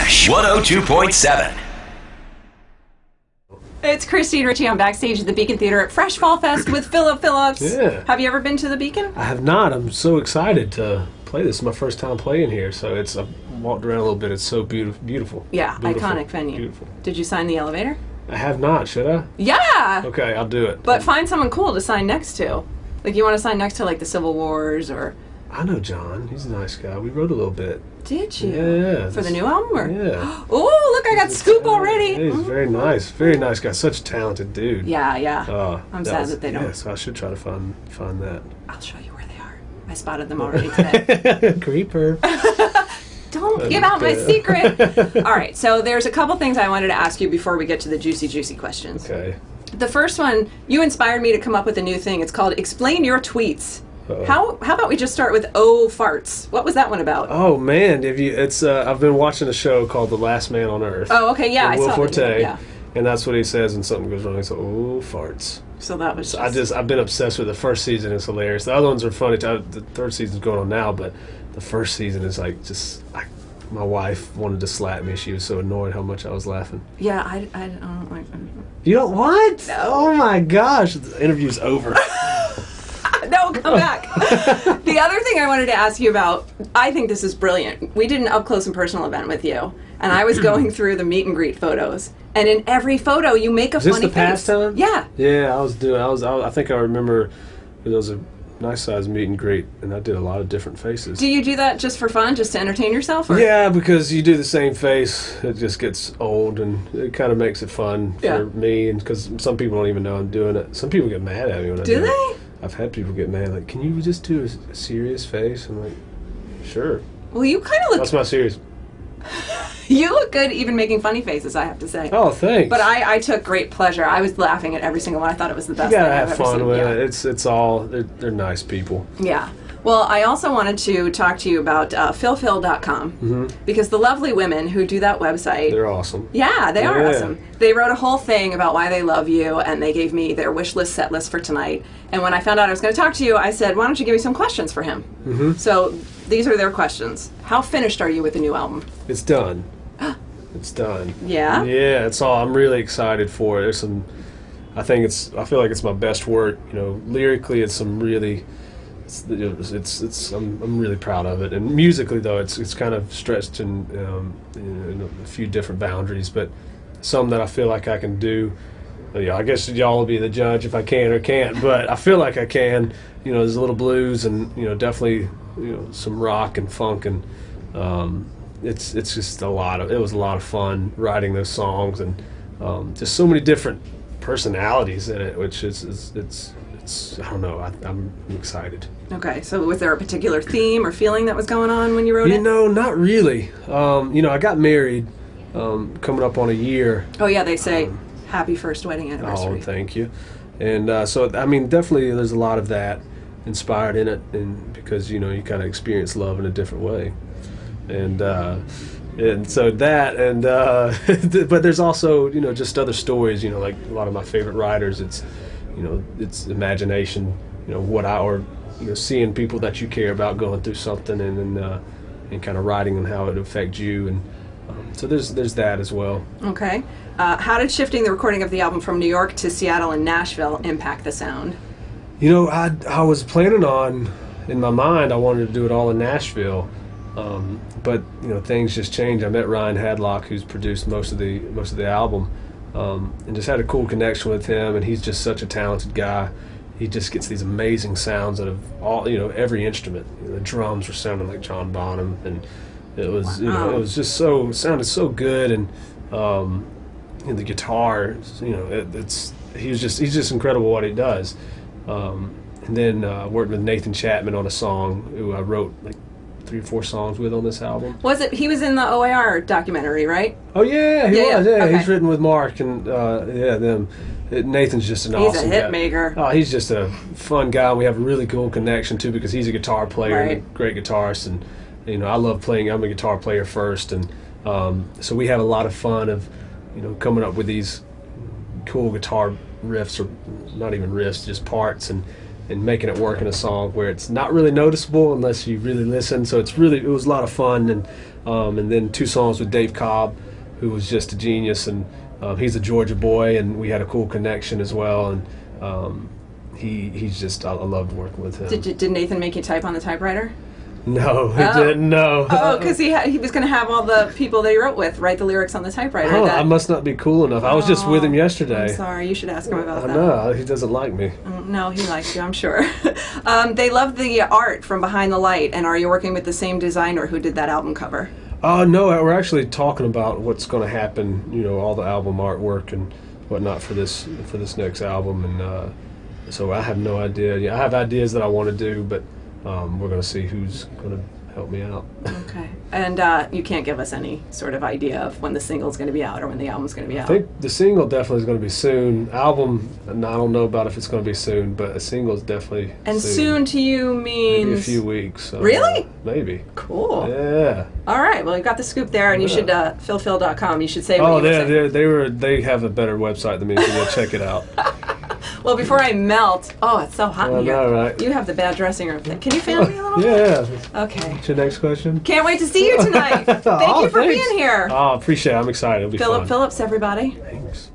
Fresh 102.7. It's Christy and Richie on Backstage at the Beacon Theater at Fresh FallFest with Phillip Phillips. Yeah. Have you ever been to the Beacon? I have not. I'm so excited to play this. It's my first time playing here, so I've walked around a little bit. It's so beautiful. Yeah, Beautiful. iconic venue. Beautiful. Did you sign the elevator? I have not. Should I? Yeah! Okay, I'll do it. But find someone cool to sign next to. Like, you want to sign next to, like, the Civil Wars or... I know John. He's a nice guy. We wrote a little bit. Did you? Yeah. For the new album? Or? Yeah. Oh, look, I got scoop already. Yeah, he's very nice. Very nice guy. Such a talented dude. Yeah. I'm sad that they don't. Yeah, so I should try to find that. I'll show you where they are. I spotted them already today. Creeper. Don't give out my secret. All right, so there's a couple things I wanted to ask you before we get to the juicy questions. Okay. The first one, you inspired me to come up with a new thing. It's called Explain Your Tweets. Uh-oh. How about we just start with Oh Farts? What was that one about? Oh man, I've been watching a show called The Last Man on Earth. Oh, okay, yeah, I Will saw Forte, that. Yeah. and that's what he says when something goes wrong. He's like, "Oh, farts." So that was I've been obsessed with the first season. It's hilarious. The other ones are funny. The third season's going on now, but the first season is like my wife wanted to slap me. She was so annoyed how much I was laughing. Yeah, I don't like You don't what? No. Oh my gosh, the interview's over. No, come back. The other thing I wanted to ask you about, I think this is brilliant. We did an up close and personal event with you, and I was going through the meet and greet photos, and in every photo you make a Is this funny the past face. time? Yeah. Yeah, I think I remember there was a nice sized meet and greet, and I did a lot of different faces. Do you do that just for fun, just to entertain yourself? Or? Yeah, because you do the same face, it just gets old, and it kind of makes it fun for me, and because some people don't even know I'm doing it. Some people get mad at me when I do it. Do they? I've had people get mad, like, can you just do a serious face? I'm like, sure. Well, you kind of look... That's my serious. You look good even making funny faces, I have to say. Oh, thanks. But I took great pleasure. I was laughing at every single one. I thought it was the best You gotta thing have I've ever fun seen. with Yeah. it. It's all, they're nice people. Yeah. Well, I also wanted to talk to you about phillphil.com because the lovely women who do that website... They're awesome. Yeah, they are Yeah. awesome. They wrote a whole thing about why they love you, and they gave me their wish list set list for tonight. And when I found out I was going to talk to you, I said, why don't you give me some questions for him? So these are their questions. How finished are you with the new album? It's done. It's done. Yeah? Yeah, it's all. I'm really excited for it. There's some. I feel like it's my best work. You know, lyrically, it's some really. I'm really proud of it. And musically, though, it's kind of stretched in a few different boundaries, but some that I feel like I can do. Yeah, I guess y'all will be the judge if I can or can't, but I feel like I can. You know, there's a little blues and definitely some rock and funk and. It's just it was a lot of fun writing those songs and just so many different personalities in it, which it's I don't know, I'm excited. Okay, so was there a particular theme or feeling that was going on when you wrote it? Not really. I got married coming up on a year. Oh yeah, they say happy first wedding anniversary. Oh, thank you. And so I mean, definitely there's a lot of that inspired in it, and because you kind of experience love in a different way. And so that, and but there's also just other stories. Like a lot of my favorite writers, it's imagination. Seeing people that you care about going through something, and kind of writing on how it affects you, and so there's that as well. Okay, how did shifting the recording of the album from New York to Seattle and Nashville impact the sound? I was planning on, in my mind, I wanted to do it all in Nashville. But things just changed. I met Ryan Hadlock, who's produced most of the album, and just had a cool connection with him. And he's just such a talented guy. He just gets these amazing sounds out of all every instrument. The drums were sounding like John Bonham, and it was it was just sounded so good. And the guitar, he's just incredible what he does. And then worked with Nathan Chapman on a song who I wrote like 3 or 4 songs with on this album. He was in the OAR documentary, right? Oh yeah, he was. Yeah, okay. He's written with Mark and them. Nathan's just an awesome guy. He's a hit maker. Oh, he's just a fun guy. We have a really cool connection too because he's a guitar player Right. and a great guitarist, and I love playing. I'm a guitar player first, and so we have a lot of fun of coming up with these cool guitar riffs, or not even riffs, just parts, and and making it work in a song where it's not really noticeable unless you really listen. So it was a lot of fun, and then 2 songs with Dave Cobb, who was just a genius, and he's a Georgia boy, and we had a cool connection as well, and he's just, I loved working with him. Did Nathan make you type on the typewriter? No, he didn't. No. Oh, because he was going to have all the people that he wrote with write the lyrics on the typewriter. Oh, I must not be cool enough. I was just with him yesterday. I'm sorry. You should ask him about that. No, he doesn't like me. No, he likes you, I'm sure. They love the art from Behind the Light, and are you working with the same designer who did that album cover? No, we're actually talking about what's going to happen. You know, all the album artwork and whatnot for this next album, and so I have no idea. Yeah, I have ideas that I want to do, but we're going to see who's going to help me out. Okay. And you can't give us any sort of idea of when the single's going to be out or when the album's going to be out? I think the single definitely is going to be soon. Album, and I don't know about if it's going to be soon, but a single is definitely And soon to you means? Maybe a few weeks. Really? Maybe. Cool. Yeah. All right. Well, you got the scoop there, and you should, philphil.com, you should say what Oh, you were saying. they have a better website than me, so go check it out. Well, before I melt, it's so hot in here. I know, right? You have the bad dressing room thing. Can you fan me a little bit? Yeah. Okay. What's your next question? Can't wait to see you tonight. Thank you for thanks. being here. Oh, appreciate it. I'm excited. It'll be Phillip fun. Phillips, everybody. Thanks.